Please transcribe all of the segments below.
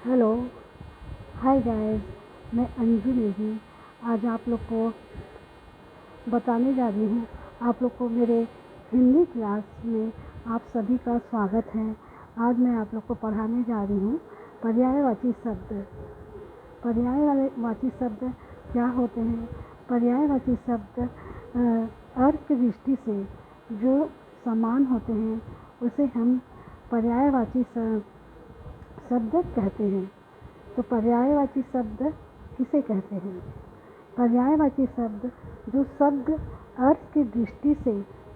Hello, hi guys. मैं अंजू नेगी आज आप लोग को बताने जा रही हूँ। आप लोग को मेरे हिंदी क्लास में आप सभी का स्वागत है। आज मैं आप लोग को पढ़ाने जा रही हूँ पर्यायवाची शब्द। पर्यायवाची शब्द क्या होते हैं? पर्यायवाची शब्द अर्थ की दृष्टि से जो समान होते हैं उसे हम पर्यायवाची शब्द कहते हैं। तो पर्यायवाची शब्द किसे कहते हैं? पर्यायवाची शब्द जो शब्द अर्थ की दृष्टि से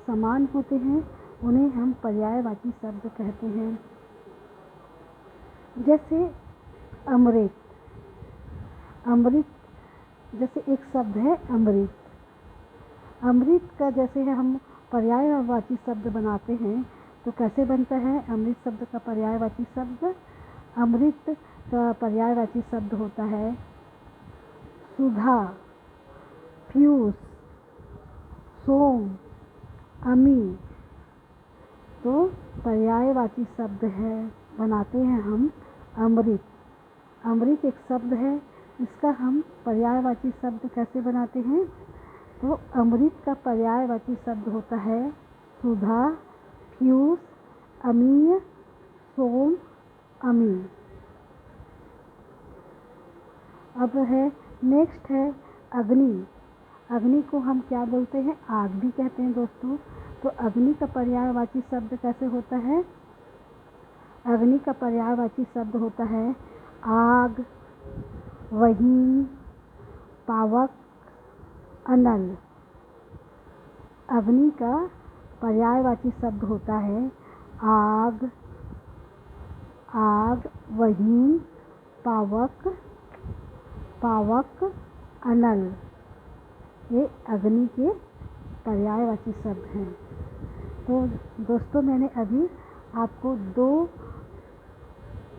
समान होते हैं उन्हें हम पर्यायवाची शब्द कहते हैं। जैसे अमृत। अमृत जैसे एक शब्द है अमृत। अमृत का जैसे हम पर्यायवाची शब्द बनाते हैं तो कैसे बनता है? अमृत शब्द का पर्यायवाची शब्द, अमृत का पर्यायवाची शब्द होता है सुधा, पीयूष, सोम, अमी। तो पर्यायवाची शब्द है बनाते हैं हम अमृत। अमृत एक शब्द है, इसका हम पर्यायवाची शब्द कैसे बनाते हैं? तो अमृत का पर्यायवाची शब्द होता है सुधा, पीयूष, अमीय, सोम, अमी। अब है नेक्स्ट है अग्नि। अग्नि को हम क्या बोलते हैं? आग भी कहते हैं दोस्तों। तो अग्नि का पर्यायवाची शब्द कैसे होता है? अग्नि का पर्यायवाची शब्द होता है आग, वहीन, पावक, अनल। अग्नि का पर्यायवाची शब्द होता है आग, वहीन, पावक, अनल। ये अग्नि के पर्यायवाची शब्द हैं। तो दोस्तों मैंने अभी आपको दो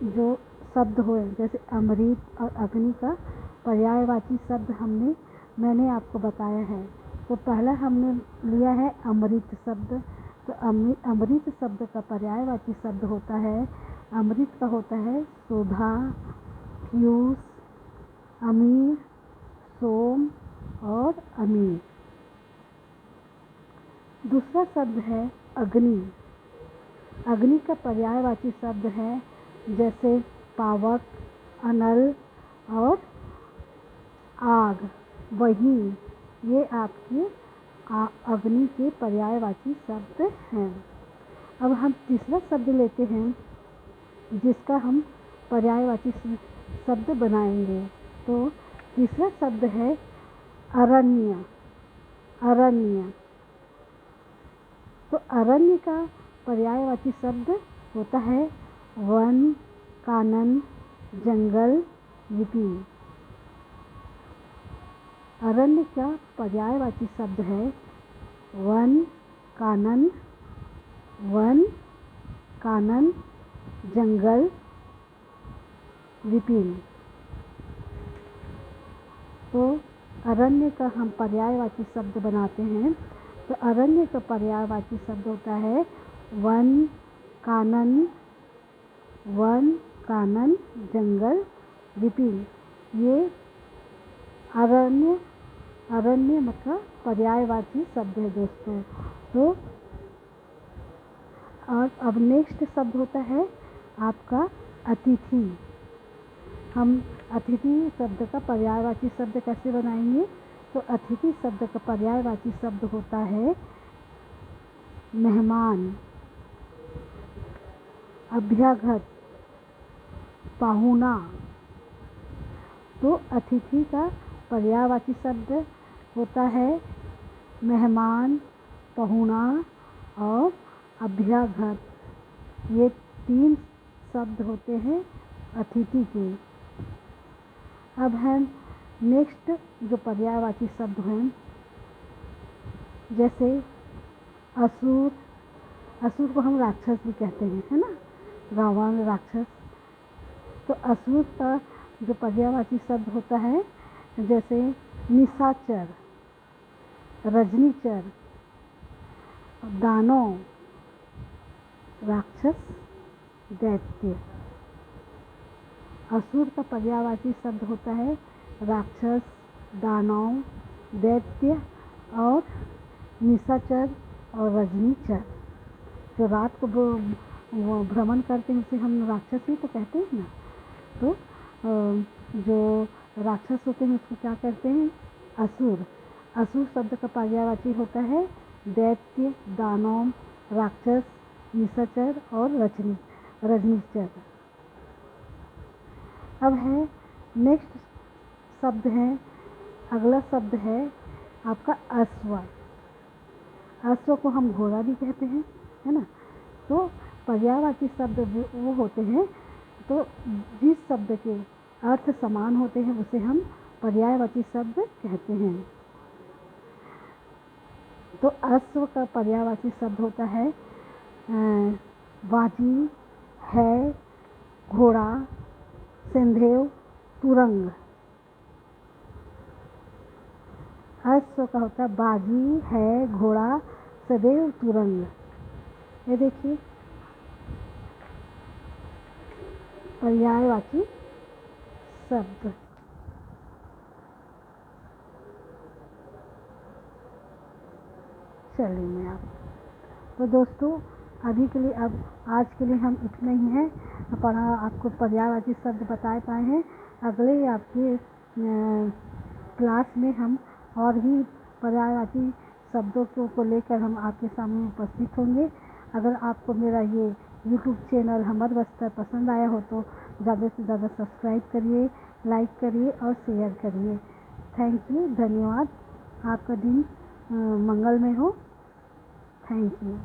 जो शब्द हुए जैसे अमृत और अग्नि का पर्यायवाची शब्द मैंने आपको बताया है। तो पहला हमने लिया है अमृत शब्द। तो अमृत शब्द का पर्यायवाची शब्द होता है, अमृत का होता है सुधा, पीयूष, अमीर, सोम और अमी। दूसरा शब्द है अग्नि। अग्नि का पर्यायवाची शब्द है जैसे पावक, अनल और आग, वही। ये आपके अग्नि के पर्यायवाची शब्द हैं। अब हम तीसरा शब्द लेते हैं जिसका हम पर्यायवाची शब्द बनाएंगे। तो तीसरा शब्द है अरण्य। अरण्य। तो अरण्य का पर्यायवाची शब्द होता है वन, कानन, जंगल, विपिन। अरण्य का पर्यायवाची शब्द है वन, कानन, जंगल, विपिन। तो अरण्य का हम पर्यायवाची शब्द बनाते हैं। तो अरण्य का पर्यायवाची शब्द होता है वन, कानन, जंगल, विपिन। ये अरण्य मतलब पर्यायवाची शब्द है दोस्तों। तो और अब नेक्स्ट शब्द होता है आपका अतिथि। हम अतिथि शब्द का पर्यायवाची शब्द कैसे बनाएंगे? तो अतिथि शब्द का पर्यायवाची शब्द होता है मेहमान, अभ्यागत, पाहुना। तो अतिथि का पर्यायवाची शब्द होता है मेहमान, पाहुना और अभ्यागत। ये तीन शब्द होते हैं अतिथि के। अब है नेक्स्ट जो पर्यायवाची शब्द हैं जैसे असुर। असुर को हम राक्षस भी कहते हैं, है ना? रावण, राक्षस। तो असुर का जो पर्यायवाची शब्द होता है जैसे निशाचर, रजनीचर, दानव, राक्षस, दैत्य। असुर का पर्यायवाची शब्द होता है राक्षस, दानव, दैत्य और निशाचर और रजनीचर। जो रात को वो भ्रमण करते हैं उसे हम राक्षस ही तो कहते हैं ना। तो जो राक्षस होते हैं उसको क्या कहते हैं? असुर। असुर शब्द का पर्यायवाची होता है दैत्य, दानव, राक्षस, निशाचर और रजनीचर। अब है नेक्स्ट शब्द है, अगला शब्द है आपका अश्व। अश्व को हम घोड़ा भी कहते हैं, है ना। तो पर्यायवाची शब्द वो होते हैं, तो जिस शब्द के अर्थ समान होते हैं उसे हम पर्यायवाची शब्द कहते हैं। तो अश्व का पर्यायवाची शब्द होता है बाजी, है, घोड़ा, सिंधेव, तुरंग। अश्व का होता है बाजी, है, घोड़ा, सदैव, तुरंग। ये देखिए पर्यायवाची शब्द। चलिए मैं आप तो दोस्तों अभी के लिए, अब आज के लिए हम इतना ही हैं। पढ़ा आपको पर्यायवाची शब्द बता पाए हैं। अगले आपके क्लास में हम और भी पर्यायवाची शब्दों को लेकर हम आपके सामने उपस्थित होंगे। अगर आपको मेरा ये YouTube चैनल हमर बस्तर पसंद आया हो तो ज़्यादा से ज़्यादा सब्सक्राइब करिए, लाइक करिए और शेयर करिए। थैंक यू, धन्यवाद। आपका दिन मंगलमय हो। Thank you.